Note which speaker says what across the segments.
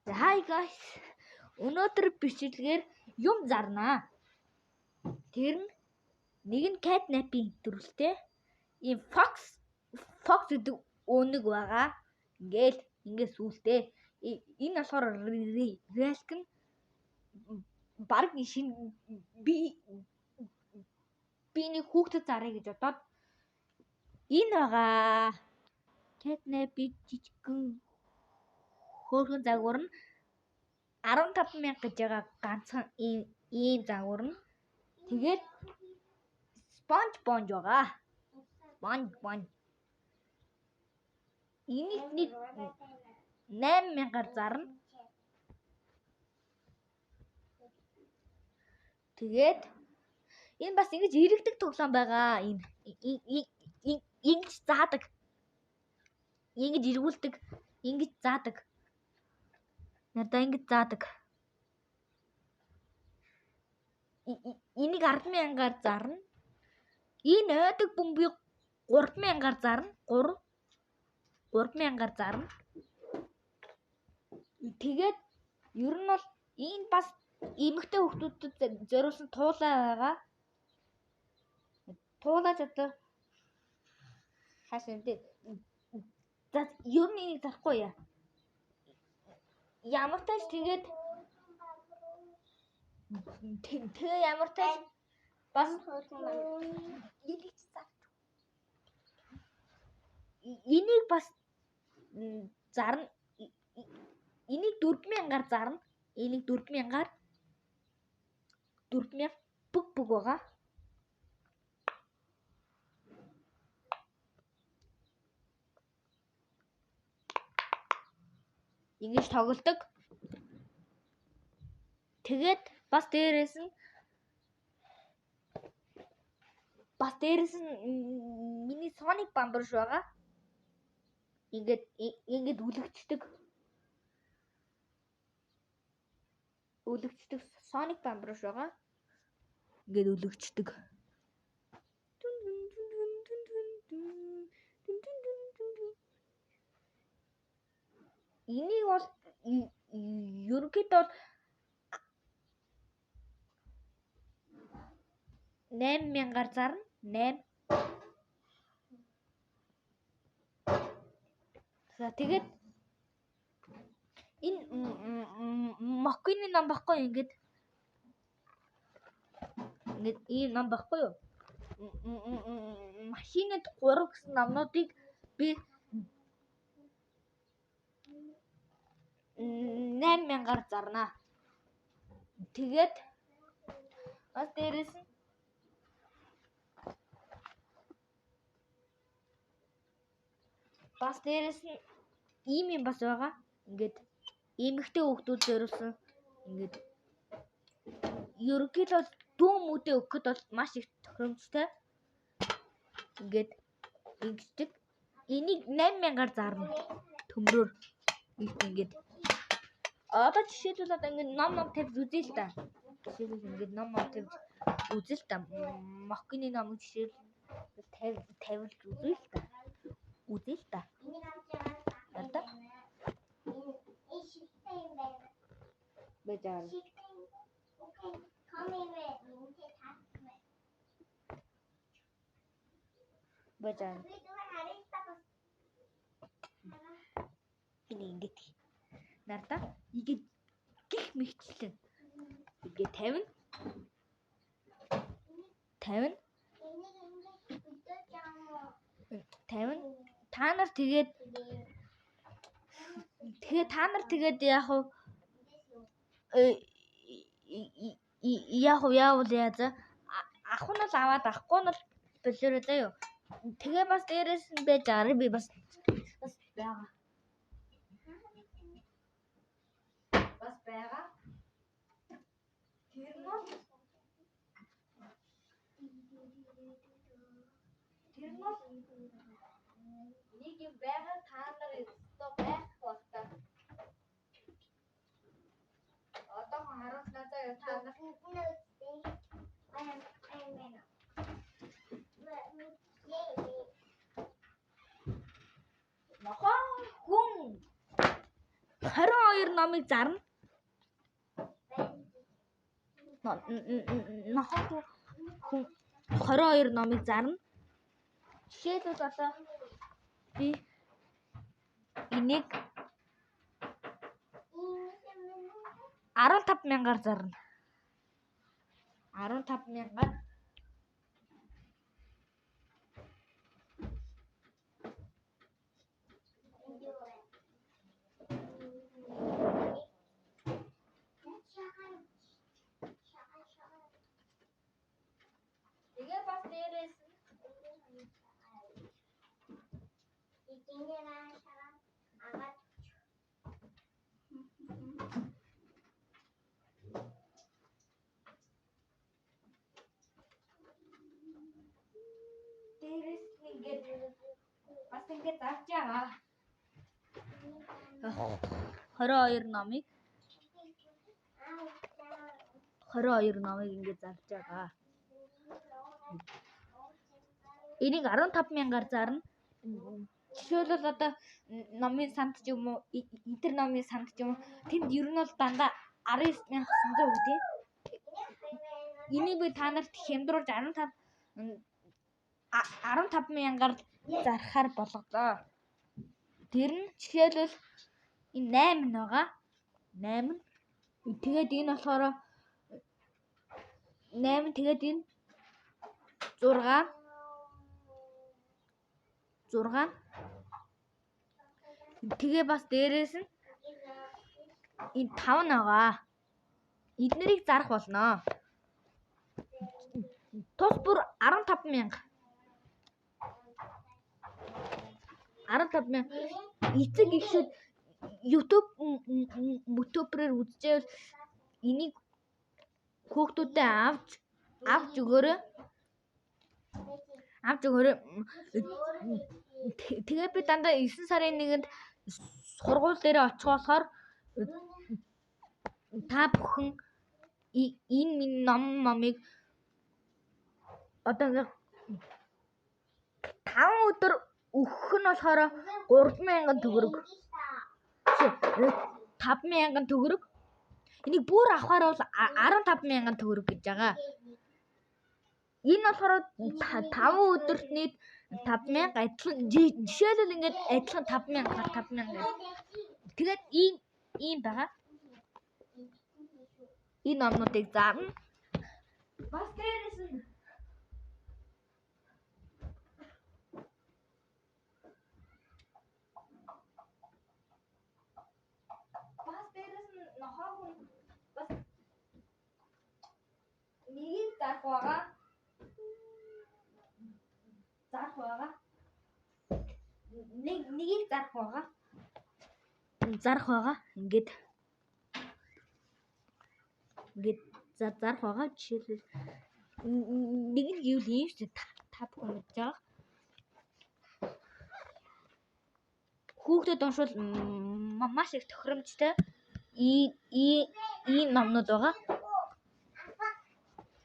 Speaker 1: Hi guys. Өнөөдөр бичлэгээр юм зарнаа. Тэр нь нэг нь catnap-ийн төрөлтэй. Ийм fox гэдэг өнөг байгаа. Ингээд сүултээ. Энэ болохоор Relic нь баг шин би нэг хүүхдэд зарыг гэж бодоод энэ байгаа. Catnap-ийн жижигхэн хөөрхөн загвар нь 15,000 гэж байгаа ганцхан ийм загвар нь. Тэгээд sponge байгаа. Sponge. Энийг нэг 8,000-аар зарна. Тэгээд энэ бас ингэж иргэдэг тоглоом байгаа. Ингэж заадаг. Ингэж эргүүлдэг. Ингэж заадаг. Надаа ингэж заадаг. Энийг 10,000-аар зарна. Энэ ойдаг бөмбөгийг 3,000-аар зарна. 3,000-аар зарна. Тэгээд ер нь бол энэ бас эмэгтэй хүүхдүүдэд зориулсан туулай байгаа. Туулай одоо хаашаа дээ. За ер нь энийг зарахгүй яа. Ямар тач тэгээд ямар тач бас энийг бас зарна. Энийг 4,000-аар зарна. Энийг 4,000-аар 4,000 бүх байгаа. Ингэж тоглодог. Тэгээд бас дээрээс нь миний Sonic Bumblebee байгаа. Ингээд үлэгчдэг Sonic Bumblebee байгаа. Ингээд үлэгчдэг. Энийг бол ерөнхийдөө 8,000-аар зарна. 8. За тэгээд энэ Mokini ном баггүй ингээд ийм ном баггүй юу? Машинэд 3 гэсэн номнуудыг би 8,000-аар зарнаа. Тэгээд бас дээрээс нь ийм юм бас байгаа. Ингээд эмэгтэй хүүхдүүд зориулсан ингээд ерөнхийдөө дүү мүдэ өгөхөд бол маш их тохиромжтой. Ингээд ингэдэг. Энийг 8,000-аар зарна. Төмрөөр ингээд одоо жишээлбэл одоо ингээд ном тавьж үзье л да. Жишээлбэл ингээд ном тавьж үзье л да. Mokini ном жишээл тавьж үзье л да. Надаа бэжаа. Бэжаа. Ингээд надаа игээд гих мэгчлэн игээ 50 та нар тэгээд яг яа ахын нь аваад ахгүй нь болоорой заяа. Тэгээ бас дээрээс нь байж байгаа би бас байгаа. Тэр нь нэг юм байгаа та нар өстө байх болтой. Одоо харуулнаа заяа та нар. Нохоо хүн 22 22 номыг зарна. 22 номыг зарна. Жишээлбэл одоо би энийг 15,000-аар зарна. 15,000-аар тэгээ бас дээрээс ингээд бас ингээд зарж байгаа. 22 номыг ингээд зарж байгаа. Энийг 15,000-аар зарна. Жишээлбэл одоо номын санд ч юм уу, интер номын санд ч юм уу, тэнд ер нь бол дандаа 19,900 гэдэг. Энийг би та нарт хямдруулж 15,000-аар зархаар болголоо. Тэр нь жишээлбэл энэ 8 байгаа. 8. Тэгээд энэ болохоор 8 тэгээд энэ 6. Тэгээ бас дээрээс нь энэ 5 байгаа. Эднэрийг зарах болно. Тус бүр 15,000. 15,000. Эцэг эхчүүд YouTube-ээр үзчихвэл энийг хүүхдүүдэд авч өгөөрэй. Тэгээ би дандаа 9 сарын 1-нд сургууль дээр очих болохоор та бүхэн энэ минь номыг одоо 5 өдөр өгөх нь болохоор 3,000 төгрөг. 5,000 төгрөг. Энийг бүр авахаар бол 15,000 төгрөг гэж байгаа. Энэ болохоор 5 өдөрт нийт 5,000 адилхан жишээлбэл ингээд адилхан 5,000. Тэгээд ийм байгаа. Энэ номнуудыг зарна. Бас дээрээс нь нохоо бас нэг зарах байгаа. Нэгийг зарах байгаа. Ингээд зарах байгаа. Жишээлбэл нэг нь юу юм чи та бүхэн мэдж байгаа. Хүүхдэд уншвал маш их тохиромжтой ийм номнууд байгаа.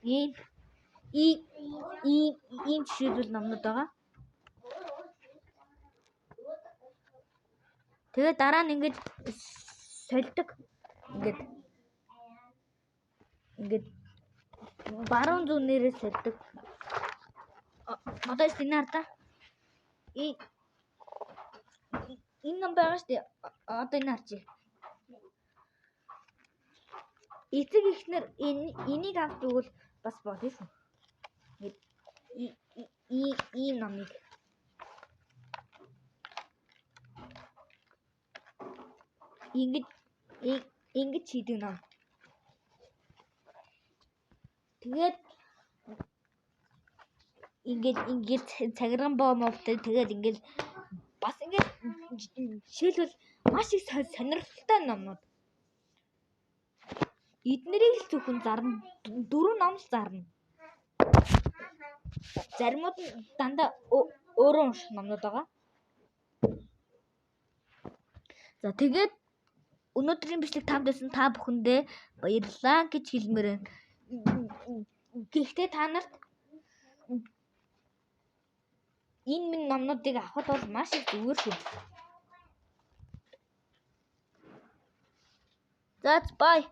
Speaker 1: Ийм жишээлбэл номнууд байгаа. Тэгээ дараа нь ингэж сольдог. Ингээд баруун зүүн нэрээ сольдог. Одоо энэ хардаа. Энэ ном байгаа шүү дээ. Одоо энэ харчих. Эцэг эхнэр энийг авч өгвөл бас болно шүү. Ийм номыг ингэж хийдэг ном. Тэгээд ингээд цагирган боомовтэй тэгээд ингээд бас ингээд жишээлбэл маш их сонирхолтой номнууд. Эднэрийг л зөвхөн зарна. 4 ном л зарна. Заримуд нь дандаа өөрөө унших номнууд байгаа. За тэгээд өнөөдрийн бичлэг таамдсан та бүхэндээ баярлалаа гэж хэлмээр байна. Гэхдээ та нарт энэ минь номнуудыг авахд бол маш их зүгээр шүү. That's bye.